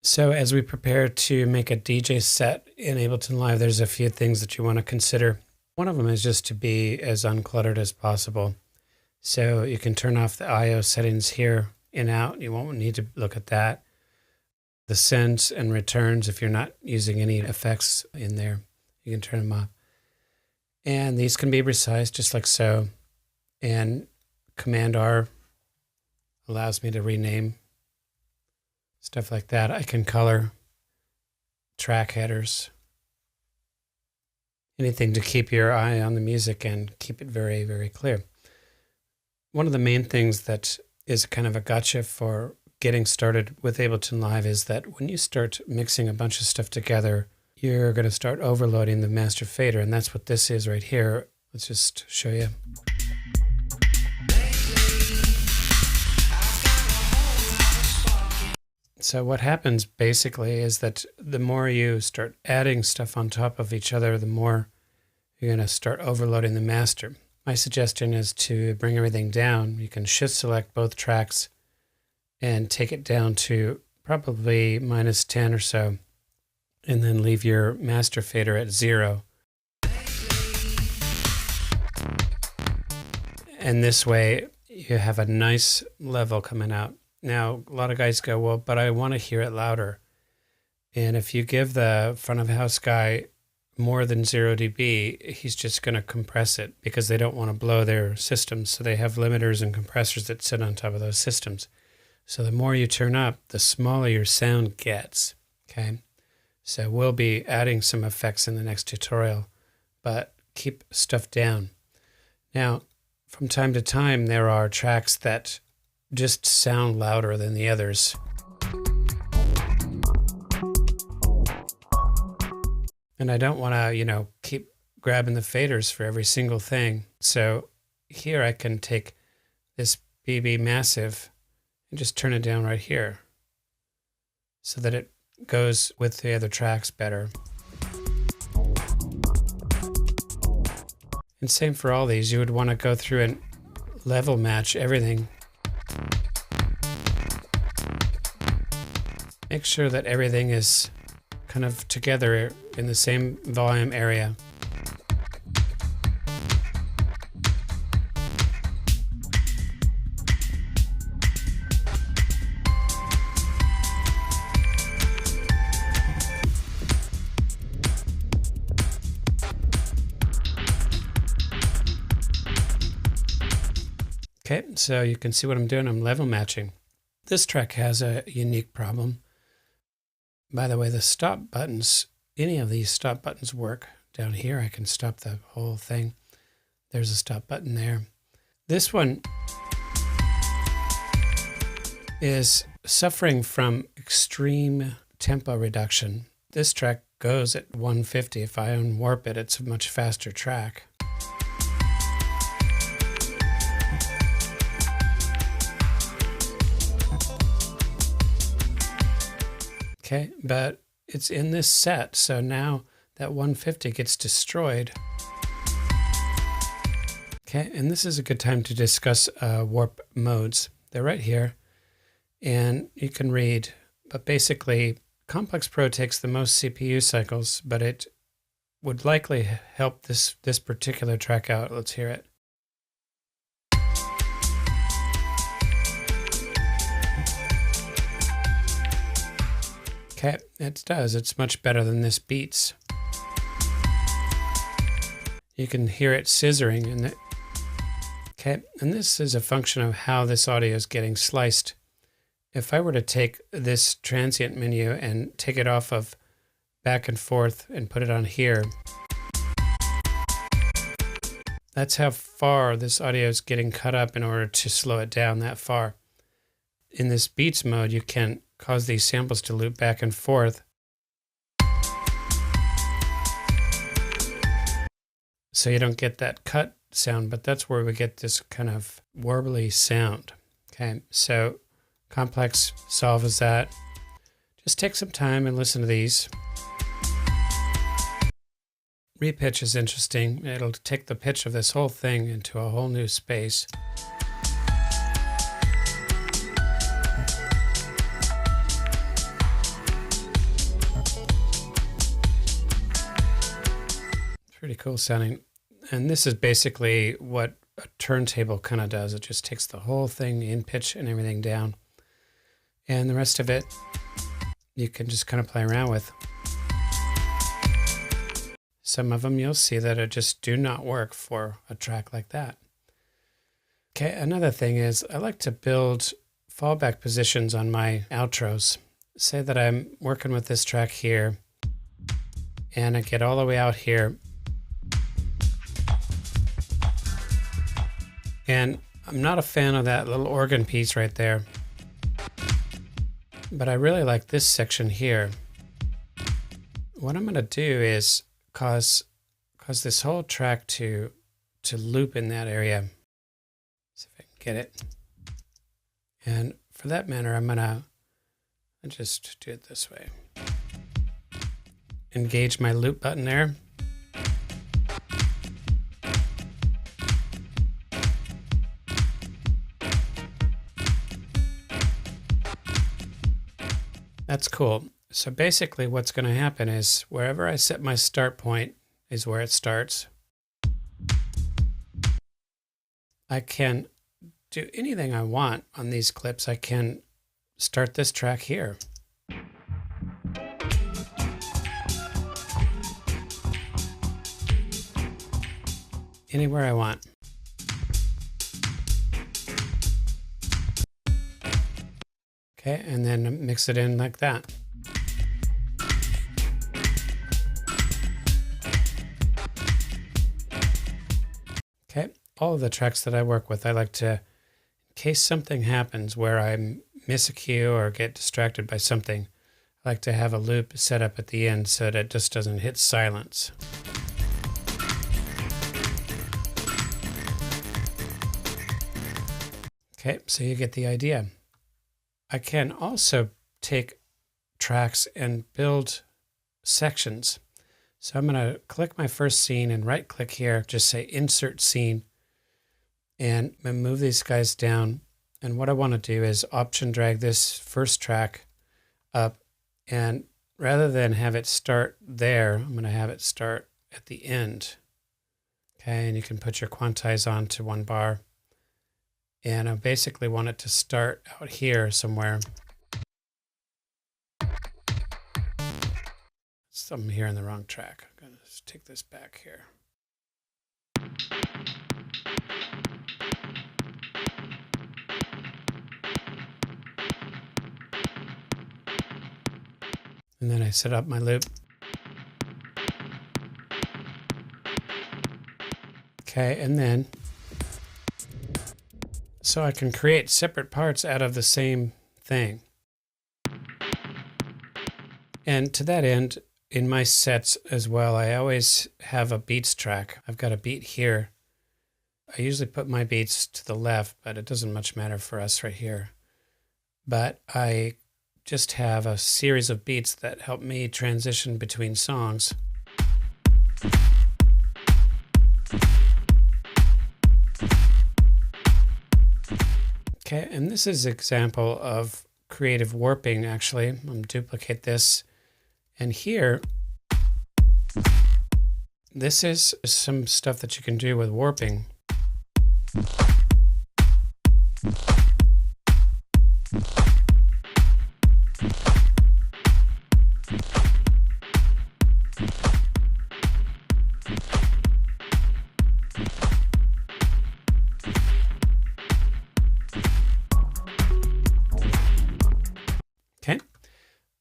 So as we prepare to make a DJ set in Ableton Live, there's a few things that you want to consider. One of them is just to be as uncluttered as possible. So you can turn off the I/O settings here and out. You won't need to look at that. The sends and returns, if you're not using any effects in there, you can turn them off. And these can be resized just like so. And Command R allows me to rename stuff like that. I can color track headers. Anything to keep your eye on the music and keep it very, very clear. One of the main things that is kind of a gotcha for getting started with Ableton Live is that when you start mixing a bunch of stuff together, you're going to start overloading the master fader, and that's what this is right here. Let's just show you. So what happens basically is that the more you start adding stuff on top of each other, the more you're going to start overloading the master. My suggestion is to bring everything down. You can shift select both tracks and take it down to probably -10 or so, and then leave your master fader at 0. And this way you have a nice level coming out. Now, a lot of guys go, well, but I want to hear it louder. And if you give the front of house guy more than 0 dB, he's just going to compress it because they don't want to blow their systems. So they have limiters and compressors that sit on top of those systems. So the more you turn up, the smaller your sound gets, okay? So we'll be adding some effects in the next tutorial, but keep stuff down. Now, from time to time, there are tracks that just sound louder than the others. And I don't want to, keep grabbing the faders for every single thing. So here I can take this BB Massive and just turn it down right here so that it goes with the other tracks better. And same for all these. You would want to go through and level match everything. Make sure that everything is kind of together in the same volume area. Okay, so you can see what I'm doing. I'm level matching. This track has a unique problem. By the way, the stop buttons, any of these stop buttons work. Down here, I can stop the whole thing. There's a stop button there. This one is suffering from extreme tempo reduction. This track goes at 150. If I unwarp it, it's a much faster track. Okay, but it's in this set, so now that 150 gets destroyed. Okay, and this is a good time to discuss warp modes. They're right here, and you can read, but basically Complex Pro takes the most CPU cycles, but it would likely help this particular track out. Let's hear it. Okay, it does. It's much better than this Beats. You can hear it scissoring. Okay, and this is a function of how this audio is getting sliced. If I were to take this transient menu and take it off of back and forth and put it on here, that's how far this audio is getting cut up in order to slow it down that far. In this Beats mode, you can cause these samples to loop back and forth. So you don't get that cut sound, but that's where we get this kind of warbly sound. Okay, so Complex solves that. Just take some time and listen to these. Repitch is interesting. It'll take the pitch of this whole thing into a whole new space. pretty cool sounding. And this is basically what a turntable kind of does. It just takes the whole thing in pitch and everything down. And the rest of it, you can just kind of play around with. Some of them you'll see that it just do not work for a track like that. Okay, another thing is I like to build fallback positions on my outros. Say that I'm working with this track here and I get all the way out here and I'm not a fan of that little organ piece right there, but I really like this section here. What I'm going to do is cause this whole track to loop in that area. See if I can get it. And for that matter, I'm going to just do it this way. Engage my loop button there. That's cool. So basically what's going to happen is wherever I set my start point is where it starts. I can do anything I want on these clips. I can start this track here. Anywhere I want. Okay, and then mix it in like that. Okay, all of the tracks that I work with, I like to, in case something happens where I miss a cue or get distracted by something, I like to have a loop set up at the end so that it just doesn't hit silence. Okay, so you get the idea. I can also take tracks and build sections. So I'm going to click my first scene and right click here, just say insert scene, and move these guys down. And what I want to do is option drag this first track up, and rather than have it start there, I'm going to have it start at the end. Okay, and you can put your quantize on to 1 bar. And I basically want it to start out here somewhere. So I'm here in the wrong track. I'm going to take this back here. And then I set up my loop. Okay, and then so I can create separate parts out of the same thing. And to that end, in my sets as well, I always have a beats track. I've got a beat here. I usually put my beats to the left, but it doesn't much matter for us right here. But I just have a series of beats that help me transition between songs. Okay, and this is an example of creative warping, actually. I'm going to duplicate this. And here, this is some stuff that you can do with warping. Okay.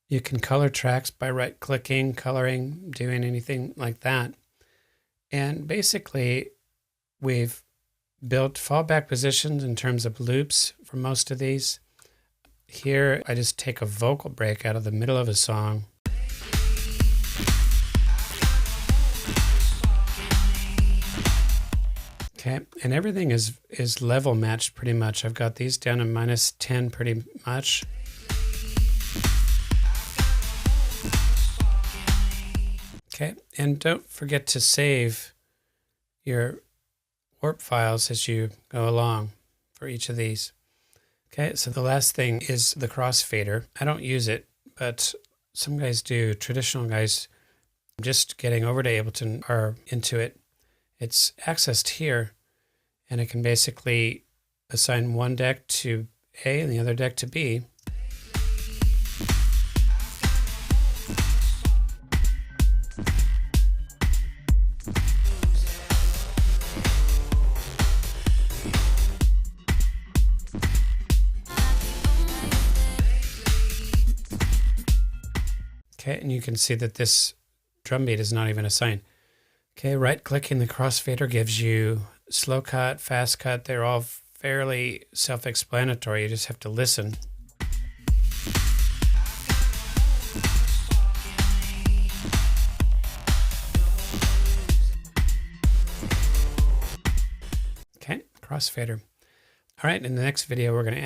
You can color tracks by right-clicking, coloring, doing anything like that. And basically, we've built fallback positions in terms of loops for most of these. Here, I just take a vocal break out of the middle of a song. Okay, and everything is level matched pretty much. I've got these down to -10 pretty much. Okay, and don't forget to save your warp files as you go along for each of these. Okay, so the last thing is the crossfader. I don't use it, but some guys do. Traditional guys just getting over to Ableton or into it, it's accessed here, and it can basically assign one deck to A and the other deck to B. Okay, and you can see that this drum beat is not even assigned. Okay, right-clicking the crossfader gives you slow cut, fast cut. They're all fairly self-explanatory. You just have to listen. Okay, crossfader. All right, in the next video, we're going to